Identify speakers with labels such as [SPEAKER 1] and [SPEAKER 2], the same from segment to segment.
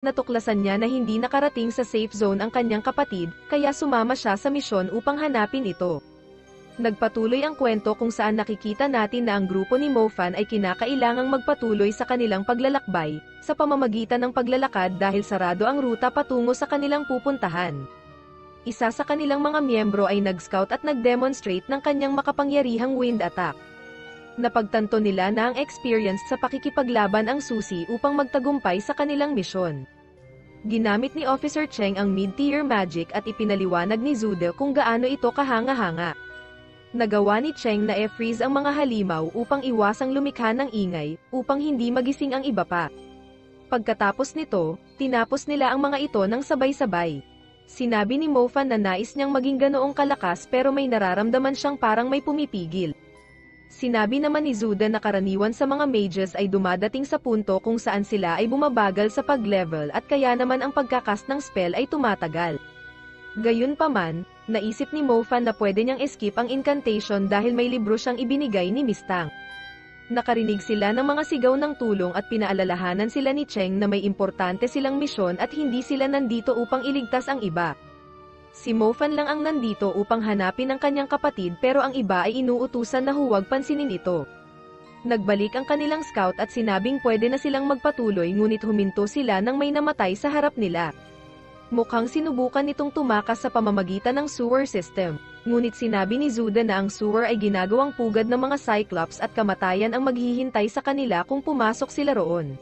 [SPEAKER 1] Natuklasan niya na hindi nakarating sa safe zone ang kanyang kapatid, kaya sumama siya sa misyon upang hanapin ito. Nagpatuloy ang kwento kung saan nakikita natin na ang grupo ni Mofan ay kinakailangang magpatuloy sa kanilang paglalakbay, sa pamamagitan ng paglalakad dahil sarado ang ruta patungo sa kanilang pupuntahan. Isa sa kanilang mga miyembro ay nag-scout at nag-demonstrate ng kanyang makapangyarihang wind attack. Napagtanto nila na ang experienced sa pakikipaglaban ang susi upang magtagumpay sa kanilang misyon. Ginamit ni Officer Cheng ang mid-tier magic at ipinaliwanag ni Zude kung gaano ito kahanga-hanga. Nagawa ni Cheng na e-freeze ang mga halimaw upang iwasang lumikha ng ingay, upang hindi magising ang iba pa. Pagkatapos nito, tinapos nila ang mga ito ng sabay-sabay. Sinabi ni Mofan na nais niyang maging ganoong kalakas pero may nararamdaman siyang parang may pumipigil. Sinabi naman ni Zuda na karaniwan sa mga mages ay dumadating sa punto kung saan sila ay bumabagal sa pag-level at kaya naman ang pagkakast ng spell ay tumatagal. Gayunpaman, naisip ni Mofan na pwede niyang escape ang incantation dahil may libro siyang ibinigay ni Miss Tang. Nakarinig sila ng mga sigaw ng tulong at pinaalalahanan sila ni Cheng na may importante silang misyon at hindi sila nandito upang iligtas ang iba. Si Mofan lang ang nandito upang hanapin ang kanyang kapatid pero ang iba ay inuutusan na huwag pansinin ito. Nagbalik ang kanilang scout at sinabing pwede na silang magpatuloy ngunit huminto sila nang may namatay sa harap nila. Mukhang sinubukan nitong tumakas sa pamamagitan ng sewer system, ngunit sinabi ni Zuda na ang sewer ay ginagawang pugad ng mga Cyclops at kamatayan ang maghihintay sa kanila kung pumasok sila roon.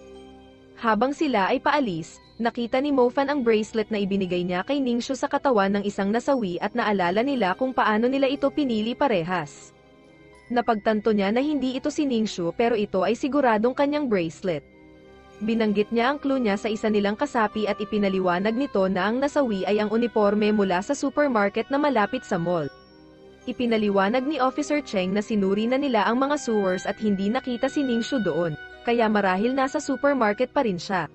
[SPEAKER 1] Habang sila ay paalis, nakita ni Mofan ang bracelet na ibinigay niya kay Ningxu sa katawan ng isang nasawi at naalala nila kung paano nila ito pinili parehas. Napagtanto niya na hindi ito si Ningxu pero ito ay siguradong kanyang bracelet. Binanggit niya ang clue niya sa isa nilang kasapi at ipinaliwanag nito na ang nasawi ay ang uniforme mula sa supermarket na malapit sa mall. Ipinaliwanag ni Officer Cheng na sinuri na nila ang mga sewers at hindi nakita si Ningxu doon, kaya marahil nasa supermarket pa rin siya.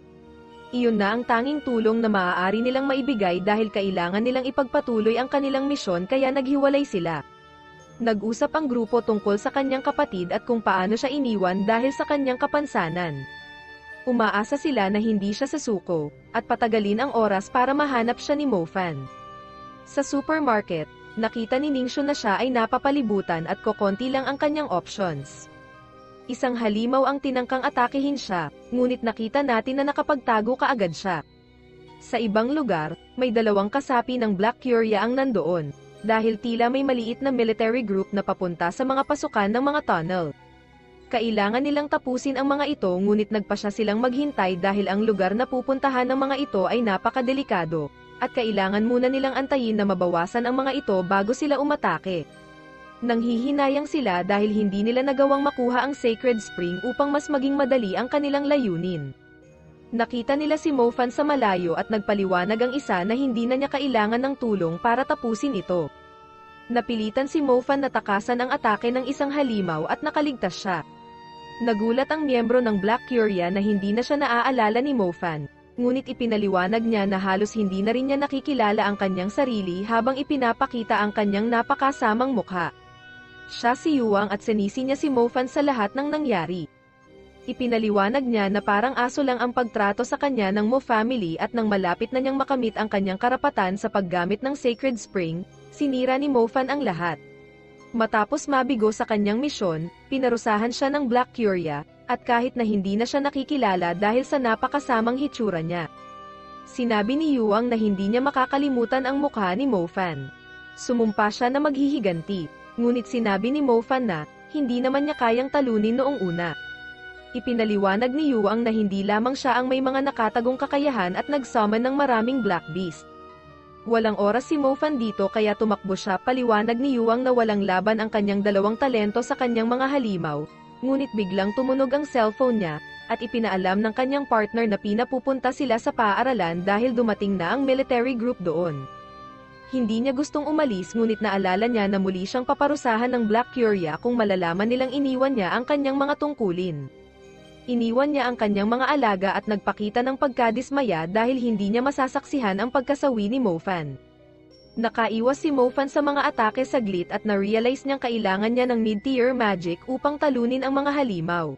[SPEAKER 1] Iyon na ang tanging tulong na maaari nilang maibigay dahil kailangan nilang ipagpatuloy ang kanilang misyon kaya naghiwalay sila. Nag-usap ang grupo tungkol sa kanyang kapatid at kung paano siya iniwan dahil sa kanyang kapansanan. Umaasa sila na hindi siya sasuko, at patagalin ang oras para mahanap siya ni Mofan. Sa supermarket, nakita ni Ningxu na siya ay napapalibutan at kokonti lang ang kanyang options. Isang halimaw ang tinangkang atakehin siya, ngunit nakita natin na nakapagtago kaagad siya. Sa ibang lugar, may dalawang kasapi ng Black Curia ang nandoon, dahil tila may maliit na military group na papunta sa mga pasukan ng mga tunnel. Kailangan nilang tapusin ang mga ito ngunit nagpasya silang maghintay dahil ang lugar na pupuntahan ng mga ito ay napakadelikado, at kailangan muna nilang antayin na mabawasan ang mga ito bago sila umatake. Nanghihinayang sila dahil hindi nila nagawang makuha ang Sacred Spring upang mas maging madali ang kanilang layunin. Nakita nila si Mofan sa malayo at nagpaliwanag ang isa na hindi na niya kailangan ng tulong para tapusin ito. Napilitan si Mofan na takasan ang atake ng isang halimaw at nakaligtas siya. Nagulat ang miyembro ng Black Curia na hindi na siya naaalala ni Mofan, ngunit ipinaliwanag niya na halos hindi na rin niya nakikilala ang kanyang sarili habang ipinapakita ang kanyang napakasamang mukha. Siya si Yuang at sinisi niya si Mofan sa lahat ng nangyari. Ipinaliwanag niya na parang aso lang ang pagtrato sa kanya ng Mo family at nang malapit na niyang makamit ang kanyang karapatan sa paggamit ng Sacred Spring, sinira ni Mofan ang lahat. Matapos mabigo sa kanyang misyon, pinarusahan siya ng Black Curia, at kahit na hindi na siya nakikilala dahil sa napakasamang hitsura niya. Sinabi ni Yuang na hindi niya makakalimutan ang mukha ni Mofan. Sumumpa siya na maghihiganti, ngunit sinabi ni Mofan na, hindi naman niya kayang talunin noong una. Ipinaliwanag ni Yuang na hindi lamang siya ang may mga nakatagong kakayahan at nag-summon ng maraming Black Beast. Walang oras si Mofan dito kaya tumakbo siya. Paliwanag ni Yuang na walang laban ang kanyang dalawang talento sa kanyang mga halimaw, ngunit biglang tumunog ang cellphone niya, at ipinaalam ng kanyang partner na pinapupunta sila sa paaralan dahil dumating na ang military group doon. Hindi niya gustong umalis ngunit naalala niya na muli siyang paparusahan ng Black Curia kung malalaman nilang iniwan niya ang kanyang mga tungkulin. Iniwan niya ang kanyang mga alaga at nagpakita ng pagkadismaya dahil hindi niya masasaksihan ang pagkasawi ni Mofan. Nakaiwas si Mofan sa mga atake saglit at na-realize niyang kailangan niya ng mid-tier magic upang talunin ang mga halimaw.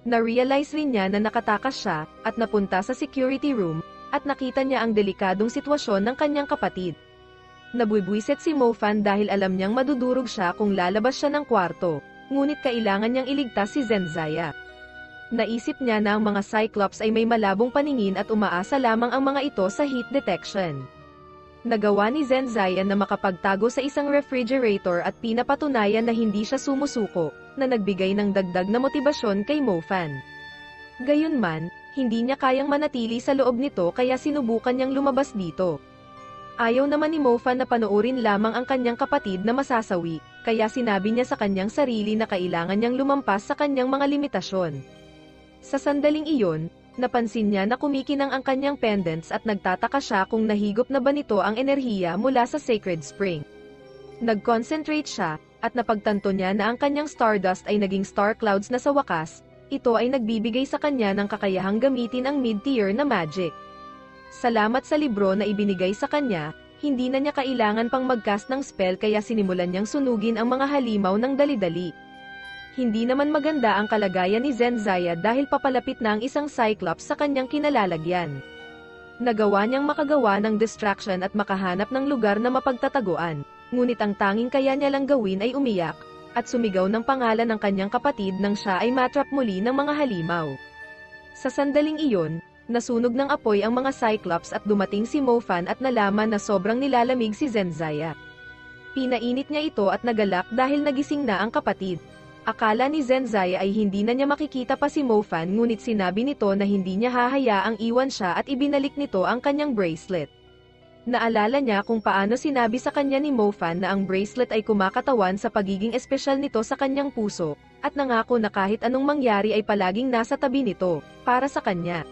[SPEAKER 1] Na-realize rin niya na nakatakas siya, at napunta sa security room, at nakita niya ang delikadong sitwasyon ng kanyang kapatid. Nabwibuiset si Mofan dahil alam niyang madudurog siya kung lalabas siya ng kwarto, ngunit kailangan niyang iligtas si Zenzaya. Naisip niya na ang mga Cyclops ay may malabong paningin at umaasa lamang ang mga ito sa heat detection. Nagawa ni Zenzaya na makapagtago sa isang refrigerator at pinapatunayan na hindi siya sumusuko, na nagbigay ng dagdag na motibasyon kay Mofan. Gayunman, hindi niya kayang manatili sa loob nito kaya sinubukan niyang lumabas dito. Ayaw naman ni Mofan na panoorin lamang ang kanyang kapatid na masasawi, kaya sinabi niya sa kanyang sarili na kailangan niyang lumampas sa kanyang mga limitasyon. Sa sandaling iyon, napansin niya na kumikinang ang kanyang pendants at nagtataka siya kung nahigop na ba nito ang enerhiya mula sa Sacred Spring. Nag-concentrate siya, at napagtanto niya na ang kanyang Stardust ay naging Star Clouds na sa wakas, ito ay nagbibigay sa kanya ng kakayahang gamitin ang mid-tier na magic. Salamat sa libro na ibinigay sa kanya, hindi na niya kailangan pang mag-cast ng spell kaya sinimulan niyang sunugin ang mga halimaw ng dali-dali. Hindi naman maganda ang kalagayan ni Zenzaya dahil papalapit na ang isang Cyclops sa kanyang kinalalagyan. Nagawa niyang makagawa ng distraction at makahanap ng lugar na mapagtataguan, ngunit ang tanging kaya niya lang gawin ay umiyak, at sumigaw ng pangalan ng kanyang kapatid nang siya ay matrap muli ng mga halimaw. Sa sandaling iyon, nasunog ng apoy ang mga Cyclops at dumating si Mofan at nalaman na sobrang nilalamig si Zenzaya. Pinainit niya ito at nagalak dahil nagising na ang kapatid. Akala ni Zenzaya ay hindi na niya makikita pa si Mofan ngunit sinabi nito na hindi niya hahayaang iwan siya at ibinalik nito ang kanyang bracelet. Naalala niya kung paano sinabi sa kanya ni Mofan na ang bracelet ay kumakatawan sa pagiging espesyal nito sa kanyang puso, at nangako na kahit anong mangyari ay palaging nasa tabi nito, para sa kanya.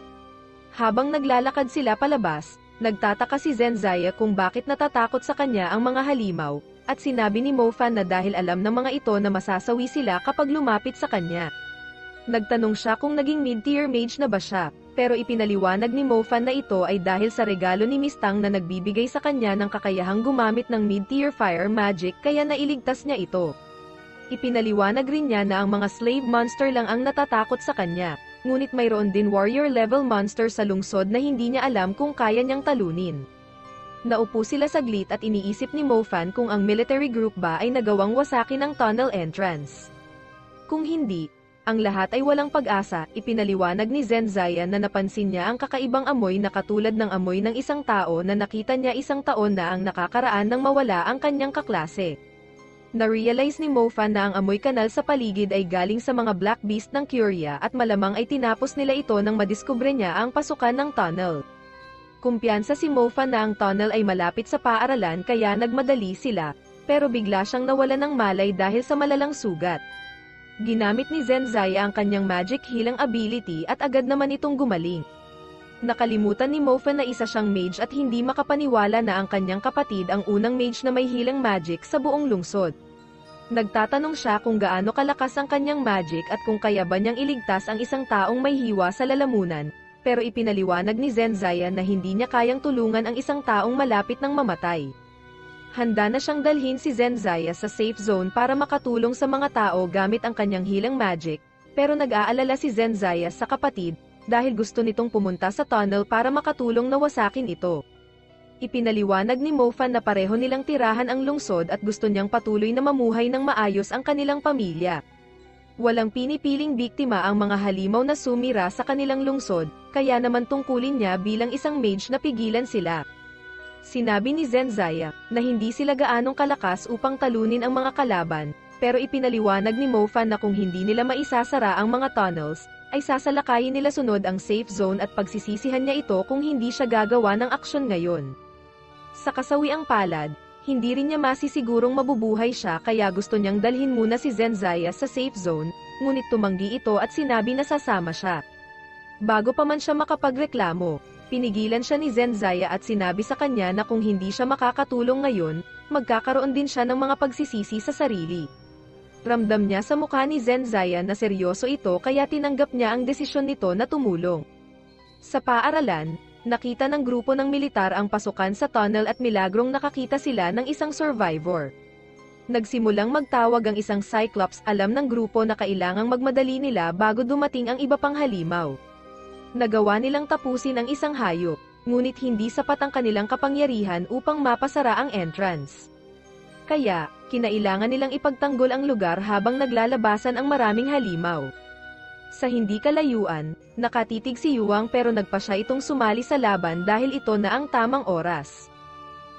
[SPEAKER 1] Habang naglalakad sila palabas, nagtataka si Zenzaya kung bakit natatakot sa kanya ang mga halimaw, at sinabi ni Mofan na dahil alam ng mga ito na masasawi sila kapag lumapit sa kanya. Nagtanong siya kung naging mid-tier mage na ba siya, pero ipinaliwanag ni Mofan na ito ay dahil sa regalo ni Mistang na nagbibigay sa kanya ng kakayahang gumamit ng mid-tier fire magic kaya nailigtas niya ito. Ipinaliwanag rin niya na ang mga slave monster lang ang natatakot sa kanya, ngunit mayroon din warrior level monster sa lungsod na hindi niya alam kung kaya niyang talunin. Naupo sila saglit at iniisip ni Mofan kung ang military group ba ay nagawang wasakin ang tunnel entrance. Kung hindi, ang lahat ay walang pag-asa. Ipinaliwanag ni Zenzaya na napansin niya ang kakaibang amoy na katulad ng amoy ng isang tao na nakita niya isang taon na ang nakakaraan nang mawala ang kanyang kaklase. Na-realize ni Mofan na ang amoy kanal sa paligid ay galing sa mga Black Beast ng Curia at malamang ay tinapos nila ito nang madiskubre niya ang pasukan ng tunnel. Kumpiyansa si Mofan na ang tunnel ay malapit sa paaralan kaya nagmadali sila, pero bigla siyang nawala ng malay dahil sa malalang sugat. Ginamit ni Zenzaya ang kanyang magic healing ability at agad naman itong gumaling. Nakalimutan ni Mofan na isa siyang mage at hindi makapaniwala na ang kanyang kapatid ang unang mage na may healing magic sa buong lungsod. Nagtatanong siya kung gaano kalakas ang kanyang magic at kung kaya ba niyang iligtas ang isang taong may hiwa sa lalamunan, pero ipinaliwanag ni Zenzaya na hindi niya kayang tulungan ang isang taong malapit ng mamatay. Handa na siyang dalhin si Zenzaya sa safe zone para makatulong sa mga tao gamit ang kanyang healing magic, pero nag-aalala si Zenzaya sa kapatid, dahil gusto nitong pumunta sa tunnel para makatulong na wasakin ito. Ipinaliwanag ni Mofan na pareho nilang tirahan ang lungsod at gusto niyang patuloy na mamuhay ng maayos ang kanilang pamilya. Walang pinipiling biktima ang mga halimaw na sumira sa kanilang lungsod, kaya naman tungkulin niya bilang isang mage na pigilan sila. Sinabi ni Zenzaya na hindi sila gaanong kalakas upang talunin ang mga kalaban, pero ipinaliwanag ni Mofan na kung hindi nila maisasara ang mga tunnels, ay sasalakayin nila sunod ang safe zone at pagsisisihan niya ito kung hindi siya gagawa ng aksyon ngayon. Sa kasawiang palad, hindi rin niya masisigurong mabubuhay siya kaya gusto niyang dalhin muna si Zenzaya sa safe zone, ngunit tumanggi ito at sinabi na sasama siya. Bago pa man siya makapagreklamo, pinigilan siya ni Zenzaya at sinabi sa kanya na kung hindi siya makakatulong ngayon, magkakaroon din siya ng mga pagsisisi sa sarili. Ramdam niya sa mukha ni Zenzaya na seryoso ito kaya tinanggap niya ang desisyon nito na tumulong. Sa paaralan, nakita ng grupo ng militar ang pasukan sa tunnel at milagrong nakakita sila ng isang survivor. Nagsimulang magtawag ang isang Cyclops, alam ng grupo na kailangang magmadali nila bago dumating ang iba pang halimaw. Nagawa nilang tapusin ang isang hayop, ngunit hindi sapat ang kanilang kapangyarihan upang mapasara ang entrance. Kaya, kinailangan nilang ipagtanggol ang lugar habang naglalabasan ang maraming halimaw. Sa hindi kalayuan, nakatitig si Yuang pero nagpa siya itong sumali sa laban dahil ito na ang tamang oras.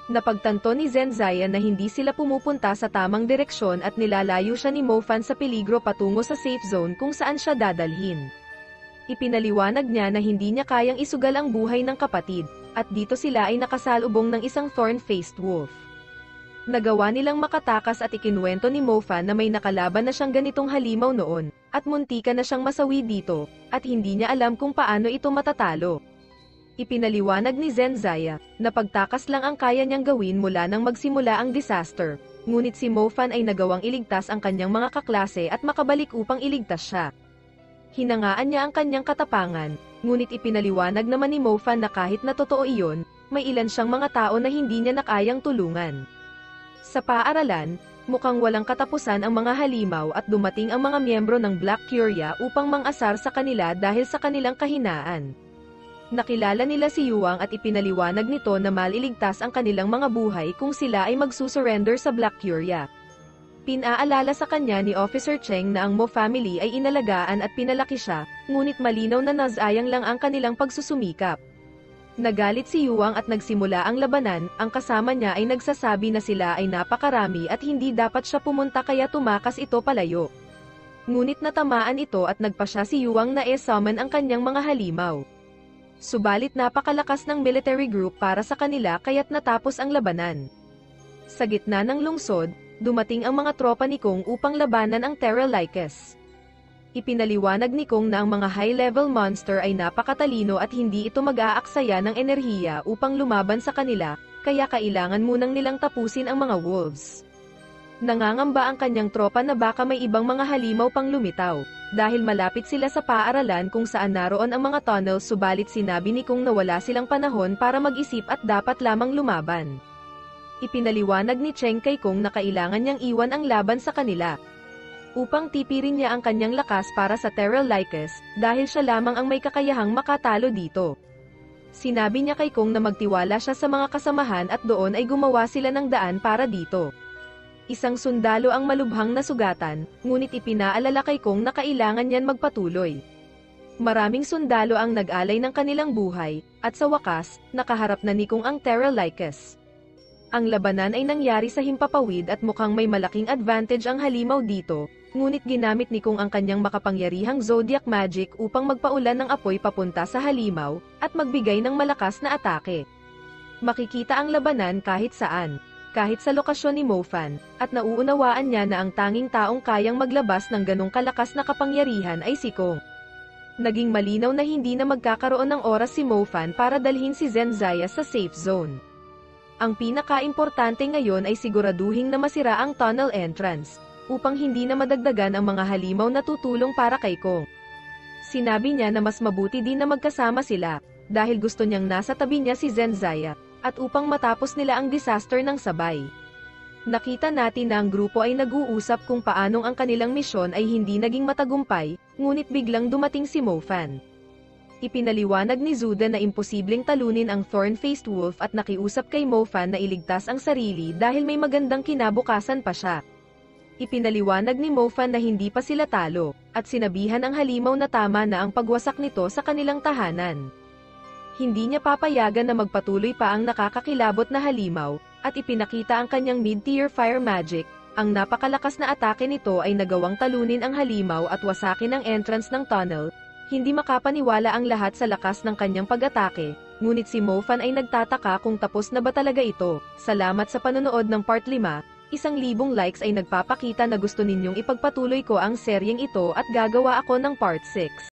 [SPEAKER 1] Napagtanto ni Zenzaya na hindi sila pumupunta sa tamang direksyon at nilalayo siya ni Mofan sa peligro patungo sa safe zone kung saan siya dadalhin. Ipinaliwanag niya na hindi niya kayang isugal ang buhay ng kapatid, at dito sila ay nakasalubong ng isang thorn-faced wolf. Nagawa nilang makatakas at ikinuwento ni Mofan na may nakalaban na siyang ganitong halimaw noon, at muntika na siyang masawi dito, at hindi niya alam kung paano ito matatalo. Ipinaliwanag ni Zenzaya, na pagtakas lang ang kaya niyang gawin mula nang magsimula ang disaster, ngunit si Mofan ay nagawang iligtas ang kanyang mga kaklase at makabalik upang iligtas siya. Hinangaan niya ang kanyang katapangan, ngunit ipinaliwanag naman ni Mofan na kahit na totoo iyon, may ilan siyang mga tao na hindi niya nakayang tulungan. Sa paaralan, mukhang walang katapusan ang mga halimaw at dumating ang mga miyembro ng Black Curia upang mang-asar sa kanila dahil sa kanilang kahinaan. Nakilala nila si Yuang at ipinaliwanag nito na maliligtas ang kanilang mga buhay kung sila ay magsusurrender sa Black Curia. Pinaalala sa kanya ni Officer Cheng na ang Mo family ay inalagaan at pinalaki siya, ngunit malinaw na nasayang lang ang kanilang pagsusumikap. Nagalit si Yuang at nagsimula ang labanan, ang kasama niya ay nagsasabi na sila ay napakarami at hindi dapat siya pumunta kaya tumakas ito palayo. Ngunit natamaan ito at nagpa siya si Yuang na e-summon ang kanyang mga halimaw. Subalit napakalakas ng military group para sa kanila kaya't natapos ang labanan. Sa gitna ng lungsod, dumating ang mga tropa ni Kong upang labanan ang Terra Lycus. Ipinaliwanag ni Kong na ang mga high-level monster ay napakatalino at hindi ito mag-aaksaya ng enerhiya upang lumaban sa kanila, kaya kailangan munang nilang tapusin ang mga wolves. Nangangamba ang kanyang tropa na baka may ibang mga halimaw pang lumitaw, dahil malapit sila sa paaralan kung saan naroon ang mga tunnels subalit sinabi ni Kong na wala silang panahon para mag-isip at dapat lamang lumaban. Ipinaliwanag ni Cheng kay Kong na kailangan niyang iwan ang laban sa kanila, upang tipirin niya ang kanyang lakas para sa Terra Lycus, dahil siya lamang ang may kakayahang makatalo dito. Sinabi niya kay Kong na magtiwala siya sa mga kasamahan at doon ay gumawa sila ng daan para dito. Isang sundalo ang malubhang nasugatan, ngunit ipinaalala kay Kong na kailangan niyan magpatuloy. Maraming sundalo ang nag-alay ng kanilang buhay, at sa wakas, nakaharap na ni Kong ang Terra Lycus. Ang labanan ay nangyari sa himpapawid at mukhang may malaking advantage ang halimaw dito, ngunit ginamit ni Kong ang kanyang makapangyarihang zodiac magic upang magpaulan ng apoy papunta sa halimaw, at magbigay ng malakas na atake. Makikita ang labanan kahit saan, kahit sa lokasyon ni Mofan, at nauunawaan niya na ang tanging taong kayang maglabas ng ganong kalakas na kapangyarihan ay si Kong. Naging malinaw na hindi na magkakaroon ng oras si Mofan para dalhin si Zenzaya sa safe zone. Ang pinaka-importante ngayon ay siguraduhin na masira ang tunnel entrance, upang hindi na madagdagan ang mga halimaw na tutulong para kay Kong. Sinabi niya na mas mabuti din na magkasama sila, dahil gusto niyang nasa tabi niya si Zenzaya, at upang matapos nila ang disaster ng sabay. Nakita natin na ang grupo ay nag-uusap kung paanong ang kanilang misyon ay hindi naging matagumpay, ngunit biglang dumating si Mofan. Ipinaliwanag ni Zuda na imposibleng talunin ang thorn-faced wolf at nakiusap kay Mofan na iligtas ang sarili dahil may magandang kinabukasan pa siya. Ipinaliwanag ni Mofan na hindi pa sila talo, at sinabihan ang halimaw na tama na ang pagwasak nito sa kanilang tahanan. Hindi niya papayagan na magpatuloy pa ang nakakakilabot na halimaw, at ipinakita ang kanyang mid-tier fire magic. Ang napakalakas na atake nito ay nagawang talunin ang halimaw at wasakin ang entrance ng tunnel. Hindi makapaniwala ang lahat sa lakas ng kanyang pag-atake, ngunit si Mofan ay nagtataka kung tapos na ba talaga ito. Salamat sa panonood ng part 5, 1,000 likes ay nagpapakita na gusto ninyong ipagpatuloy ko ang seryeng ito at gagawa ako ng part 6.